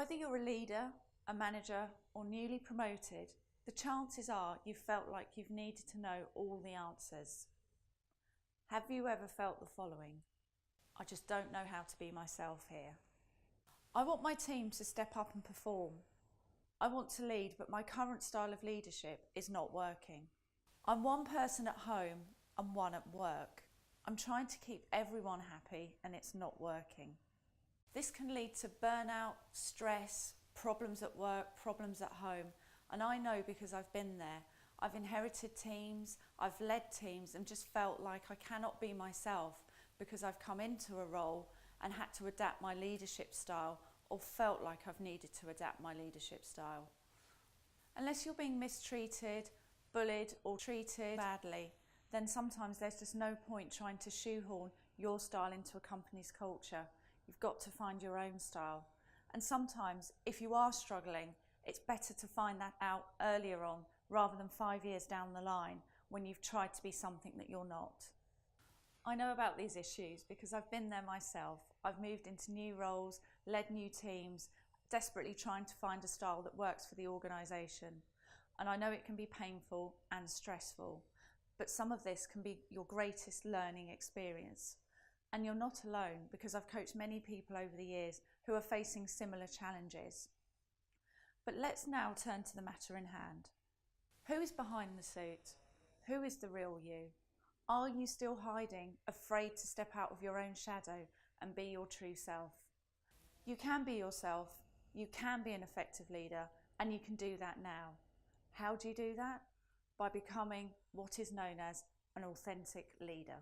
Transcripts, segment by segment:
Whether you're a leader, a manager, or newly promoted, the chances are you've felt like you've needed to know all the answers. Have you ever felt the following? I just don't know how to be myself here. I want my team to step up and perform. I want to lead, but my current style of leadership is not working. I'm one person at home and one at work. I'm trying to keep everyone happy and it's not working. This can lead to burnout, stress, problems at work, problems at home. And I know because I've been there. I've inherited teams, I've led teams and just felt like I cannot be myself because I've come into a role and had to adapt my leadership style or felt like I've needed to adapt my leadership style. Unless you're being mistreated, bullied or treated badly, then sometimes there's just no point trying to shoehorn your style into a company's culture. You've got to find your own style. And sometimes, if you are struggling, it's better to find that out earlier on rather than 5 years down the line when you've tried to be something that you're not. I know about these issues because I've been there myself. I've moved into new roles, led new teams, desperately trying to find a style that works for the organisation. And I know it can be painful and stressful, but some of this can be your greatest learning experience. And you're not alone because I've coached many people over the years who are facing similar challenges. But let's now turn to the matter in hand. Who is behind the suit? Who is the real you? Are you still hiding, afraid to step out of your own shadow and be your true self? You can be yourself, you can be an effective leader, and you can do that now. How do you do that? By becoming what is known as an authentic leader.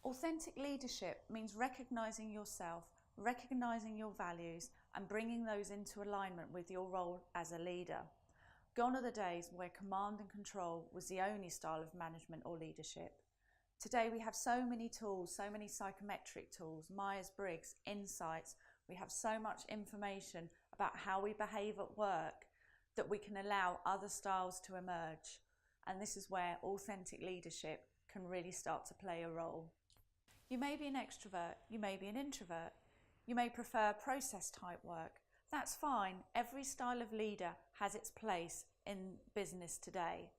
Authentic leadership means recognising yourself, recognising your values and bringing those into alignment with your role as a leader. Gone are the days where command and control was the only style of management or leadership. Today we have so many tools, so many psychometric tools, Myers-Briggs, insights. We have so much information about how we behave at work that we can allow other styles to emerge. And this is where authentic leadership can really start to play a role. You may be an extrovert, you may be an introvert, you may prefer process type work. That's fine. Every style of leader has its place in business today.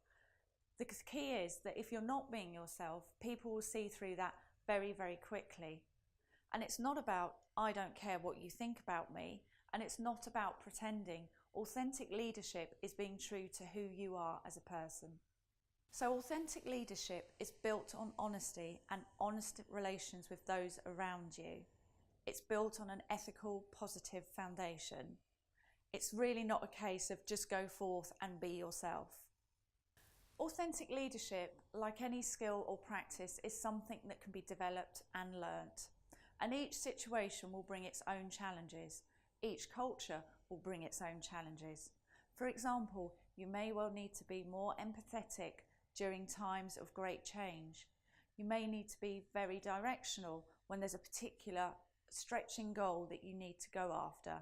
The key is that if you're not being yourself, people will see through that very, very quickly. And it's not about, I don't care what you think about me, and it's not about pretending. Authentic leadership is being true to who you are as a person. So authentic leadership is built on honesty and honest relations with those around you. It's built on an ethical, positive foundation. It's really not a case of just go forth and be yourself. Authentic leadership, like any skill or practice, is something that can be developed and learnt. And each situation will bring its own challenges. Each culture will bring its own challenges. For example, you may well need to be more empathetic during times of great change. You may need to be very directional when there's a particular stretching goal that you need to go after.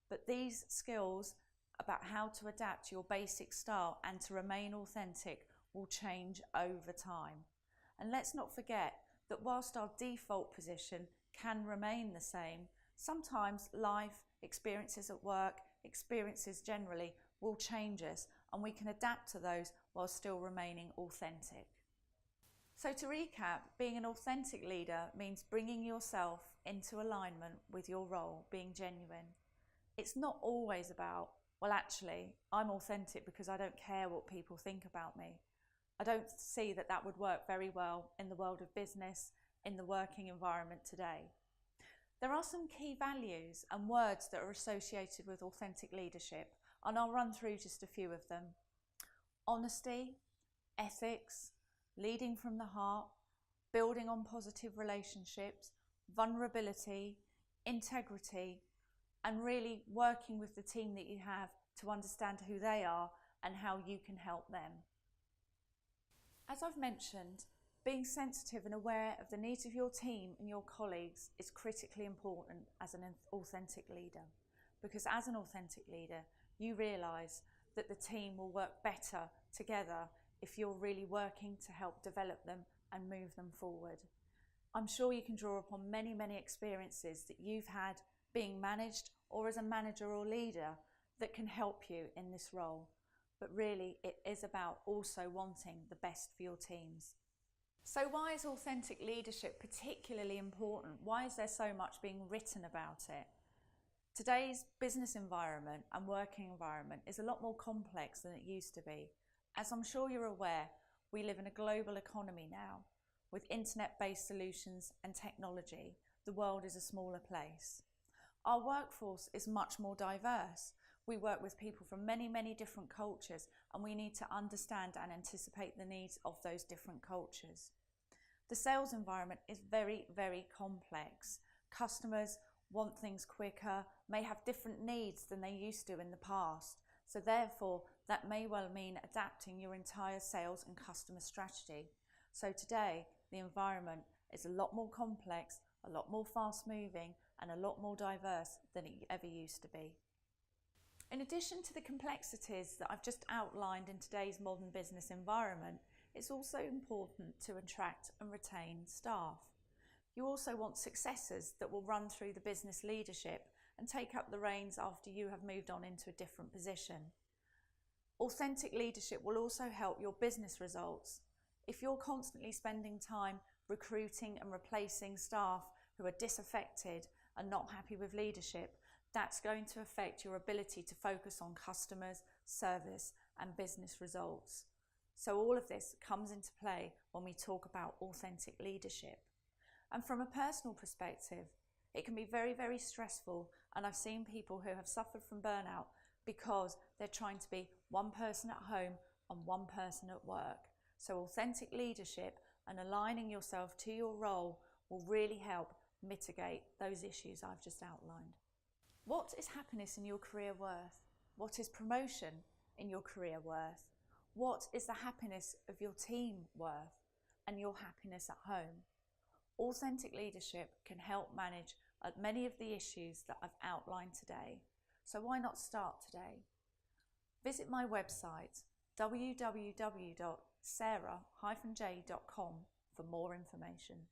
But these skills about how to adapt your basic style and to remain authentic will change over time. And let's not forget that whilst our default position can remain the same, sometimes life, experiences at work, experiences generally will change us, and we can adapt to those while still remaining authentic. So to recap, being an authentic leader means bringing yourself into alignment with your role, being genuine. It's not always about, well, actually, I'm authentic because I don't care what people think about me. I don't see that that would work very well in the world of business, in the working environment today. There are some key values and words that are associated with authentic leadership, and I'll run through just a few of them. Honesty, ethics, leading from the heart, building on positive relationships, vulnerability, integrity, and really working with the team that you have to understand who they are and how you can help them. As I've mentioned, being sensitive and aware of the needs of your team and your colleagues is critically important as an authentic leader, because as an authentic leader, you realise that the team will work better together if you're really working to help develop them and move them forward. I'm sure you can draw upon many, many experiences that you've had being managed, or as a manager or leader that can help you in this role. But really, it is about also wanting the best for your teams. So why is authentic leadership particularly important? Why is there so much being written about it? Today's business environment and working environment is a lot more complex than it used to be. As I'm sure you're aware, we live in a global economy now. With internet-based solutions and technology, the world is a smaller place. Our workforce is much more diverse. We work with people from many, many different cultures, and we need to understand and anticipate the needs of those different cultures. The sales environment is very, very complex. Customers want things quicker, may have different needs than they used to in the past. So therefore, that may well mean adapting your entire sales and customer strategy. So today, the environment is a lot more complex, a lot more fast moving, and a lot more diverse than it ever used to be. In addition to the complexities that I've just outlined in today's modern business environment, it's also important to attract and retain staff. You also want successors that will run through the business leadership and take up the reins after you have moved on into a different position. Authentic leadership will also help your business results. If you're constantly spending time recruiting and replacing staff who are disaffected and not happy with leadership, that's going to affect your ability to focus on customers, service, and business results. So all of this comes into play when we talk about authentic leadership. And from a personal perspective, it can be very, very stressful, and I've seen people who have suffered from burnout because they're trying to be one person at home and one person at work. So authentic leadership and aligning yourself to your role will really help mitigate those issues I've just outlined. What is happiness in your career worth? What is promotion in your career worth? What is the happiness of your team worth and your happiness at home? Authentic leadership can help manage many of the issues that I've outlined today. So why not start today? Visit my website www.sarah-j.com for more information.